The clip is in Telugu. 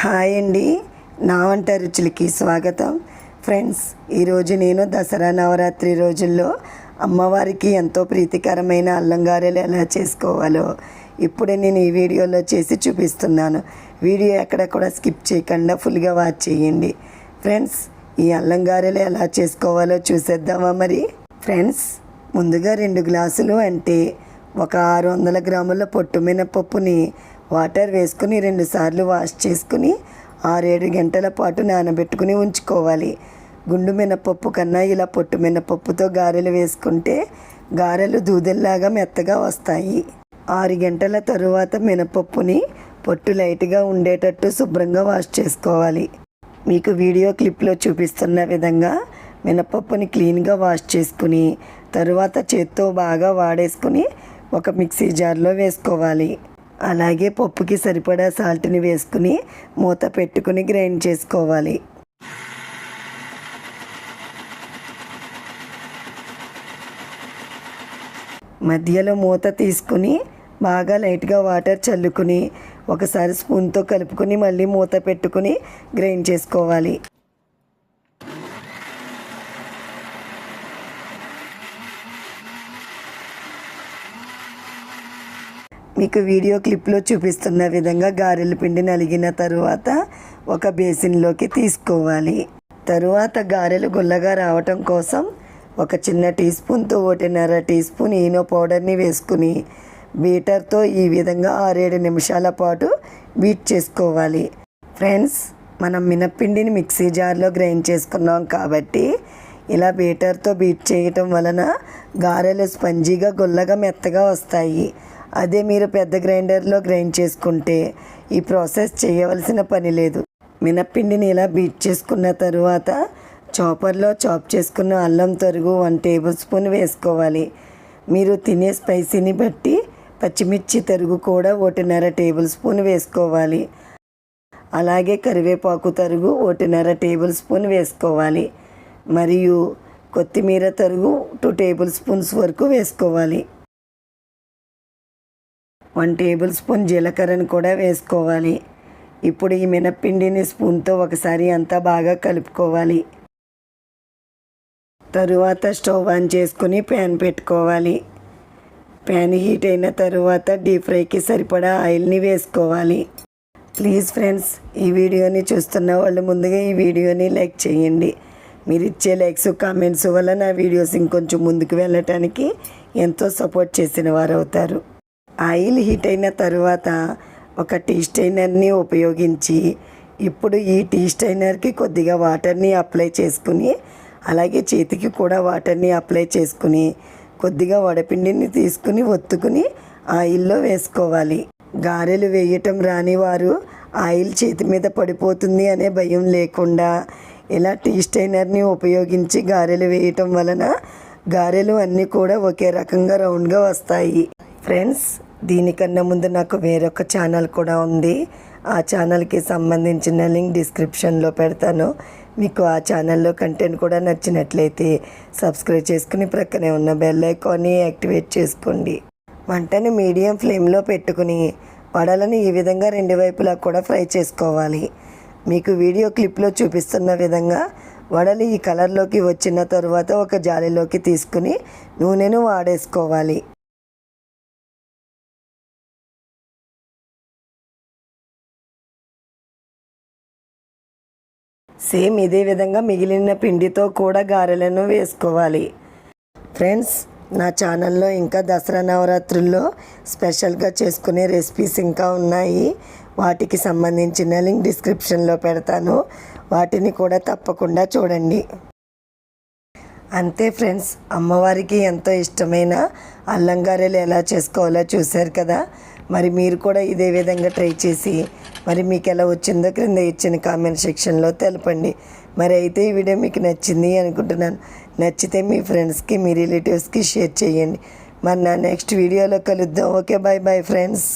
హాయ్ అండి, నా వంట రుచులకి స్వాగతం. ఫ్రెండ్స్, ఈరోజు నేను దసరా నవరాత్రి రోజుల్లో అమ్మవారికి ఎంతో ప్రీతికరమైన అల్లం గారెలు ఎలా చేసుకోవాలో ఇప్పుడే నేను ఈ వీడియోలో చేసి చూపిస్తున్నాను. వీడియో ఎక్కడ కూడా స్కిప్ చేయకుండా ఫుల్గా వాచ్ చేయండి. ఫ్రెండ్స్, ఈ అల్లం గారెలు ఎలా చేసుకోవాలో చూసేద్దామా మరి. ఫ్రెండ్స్, ముందుగా 2 గ్లాసులు అంటే ఒక 600 గ్రాముల పొట్టు మినపప్పుని వాటర్ వేసుకుని 2 సార్లు వాష్ చేసుకుని 6-7 గంటల పాటు నానబెట్టుకుని ఉంచుకోవాలి. గుండు మినపప్పు కన్నా ఇలా పొట్టు మినపప్పుతో గారెలు వేసుకుంటే గారెలు దూదెల్లాగా మెత్తగా వస్తాయి. 6 గంటల తరువాత మినపప్పుని పొట్టు లైట్గా ఉండేటట్టు శుభ్రంగా వాష్ చేసుకోవాలి. మీకు వీడియో క్లిప్లో చూపిస్తున్న విధంగా మినపప్పుని క్లీన్గా వాష్ చేసుకుని తరువాత చేత్తో బాగా వాడేసుకుని ఒక మిక్సీ జార్లో వేసుకోవాలి. అలాగే పప్పుకి సరిపడా సాల్ట్ని వేసుకుని మూత పెట్టుకుని గ్రైండ్ చేసుకోవాలి. మధ్యలో మూత తీసుకుని బాగా లైట్గా వాటర్ చల్లుకుని ఒకసారి స్పూన్తో కలుపుకొని మళ్ళీ మూత పెట్టుకుని గ్రైండ్ చేసుకోవాలి. మీకు వీడియో క్లిప్లో చూపిస్తున్న విధంగా గారెల పిండి నలిగిన తరువాత ఒక బేసిన్లోకి తీసుకోవాలి. తరువాత గారెలు గుల్లగా రావటం కోసం ఒక చిన్న టీ స్పూన్తో 1.5 టీ స్పూన్ ఈనో పౌడర్ని వేసుకుని బీటర్తో ఈ విధంగా 6-7 నిమిషాల పాటు బీట్ చేసుకోవాలి. ఫ్రెండ్స్, మనం మినప్పిండిని మిక్సీ జార్లో గ్రైండ్ చేసుకున్నాం కాబట్టి ఇలా బీటర్తో బీట్ చేయటం వలన గారెలు స్పంజీగా గుల్లగా మెత్తగా వస్తాయి. అదే మీరు పెద్ద గ్రైండర్లో గ్రైండ్ చేసుకుంటే ఈ ప్రాసెస్ చేయవలసిన పని లేదు. మినప్పిండిని ఇలా బీట్ చేసుకున్న తరువాత చాపర్లో చాప్ చేసుకున్న అల్లం తరుగు 1 టేబుల్ స్పూన్ వేసుకోవాలి. మీరు తినే స్పైసీని బట్టి పచ్చిమిర్చి తరుగు కూడా 1.5 టేబుల్ స్పూన్ వేసుకోవాలి. అలాగే కరివేపాకు తరుగు 1.5 టేబుల్ స్పూన్ వేసుకోవాలి. మరియు కొత్తిమీర తరుగు 2 టేబుల్ స్పూన్స్ వరకు వేసుకోవాలి. 1 టేబుల్ స్పూన్ జీలకర్రను కూడా వేసుకోవాలి. ఇప్పుడు ఈ మినప్పిండిని స్పూన్తో ఒకసారి అంతా బాగా కలుపుకోవాలి. తరువాత స్టవ్ ఆన్ చేసుకుని ప్యాన్ పెట్టుకోవాలి. ప్యాన్ హీట్ అయిన తరువాత డీప్ ఫ్రైకి సరిపడా ఆయిల్ని వేసుకోవాలి. ప్లీజ్ ఫ్రెండ్స్, ఈ వీడియోని చూస్తున్న వాళ్ళు ముందుగా ఈ వీడియోని లైక్ చేయండి. మీరు ఇచ్చే లైక్స్ కామెంట్స్ వల్ల నా వీడియోస్ ఇంకొంచెం ముందుకు వెళ్ళటానికి ఎంతో సపోర్ట్ చేసిన వారు అవుతారు. ఆయిల్ హీట్ అయిన తరువాత ఒక టీ స్ట్రైనర్ని ఉపయోగించి ఇప్పుడు ఈ టీ స్ట్రైనర్కి కొద్దిగా వాటర్ని అప్లై చేసుకుని అలాగే చేతికి కూడా వాటర్ని అప్లై చేసుకుని కొద్దిగా వడపిండిని తీసుకుని ఒత్తుకుని ఆయిల్లో వేసుకోవాలి. గారెలు వేయటం రాని వారు ఆయిల్ చేతి మీద పడిపోతుంది అనే భయం లేకుండా ఇలా టీ స్ట్రైనర్ని ఉపయోగించి గారెలు వేయటం వలన గారెలు అన్నీ కూడా ఒకే రకంగా రౌండ్గా వస్తాయి. ఫ్రెండ్స్, దీనికన్నా ముందు నాకు వేరొక ఛానల్ కూడా ఉంది. ఆ ఛానల్కి సంబంధించిన లింక్ డిస్క్రిప్షన్లో పెడతాను. మీకు ఆ ఛానల్లో కంటెంట్ కూడా నచ్చినట్లయితే సబ్స్క్రైబ్ చేసుకుని ప్రక్కనే ఉన్న బెల్ ఐకాన్ని యాక్టివేట్ చేసుకోండి. మంటని మీడియం ఫ్లేమ్లో పెట్టుకుని వడలను ఈ విధంగా 2 వైపులా కూడా ఫ్రై చేసుకోవాలి. మీకు వీడియో క్లిప్లో చూపిస్తున్న విధంగా వడలు ఈ కలర్లోకి వచ్చిన తరువాత ఒక జాలీలోకి తీసుకుని నూనెను వాడేసుకోవాలి. సేమ్ ఇదే విధంగా మిగిలిన పిండితో కూడా గారెలను వేసుకోవాలి. ఫ్రెండ్స్, నా ఛానల్లో ఇంకా దసరా నవరాత్రుల్లో స్పెషల్గా చేసుకునే రెసిపీస్ ఇంకా ఉన్నాయి. వాటికి సంబంధించిన లింక్ డిస్క్రిప్షన్లో పెడతాను. వాటిని కూడా తప్పకుండా చూడండి. అంతే ఫ్రెండ్స్, అమ్మవారికి ఎంతో ఇష్టమైన అల్లం గారెలు ఎలా చేసుకోవాలో చూశారు కదా. మరి మీరు కూడా ఇదే విధంగా ట్రై చేసి మరి మీకు ఎలా వచ్చిందో క్రింద ఇచ్చిన కామెంట్ సెక్షన్లో తెలపండి. మరి అయితే ఈ వీడియో మీకు నచ్చింది అనుకుంటున్నాను. నచ్చితే మీ ఫ్రెండ్స్కి మీ రిలేటివ్స్కి షేర్ చేయండి. మరి నా నెక్స్ట్ వీడియోలో కలుద్దాం. Okay, bye bye friends.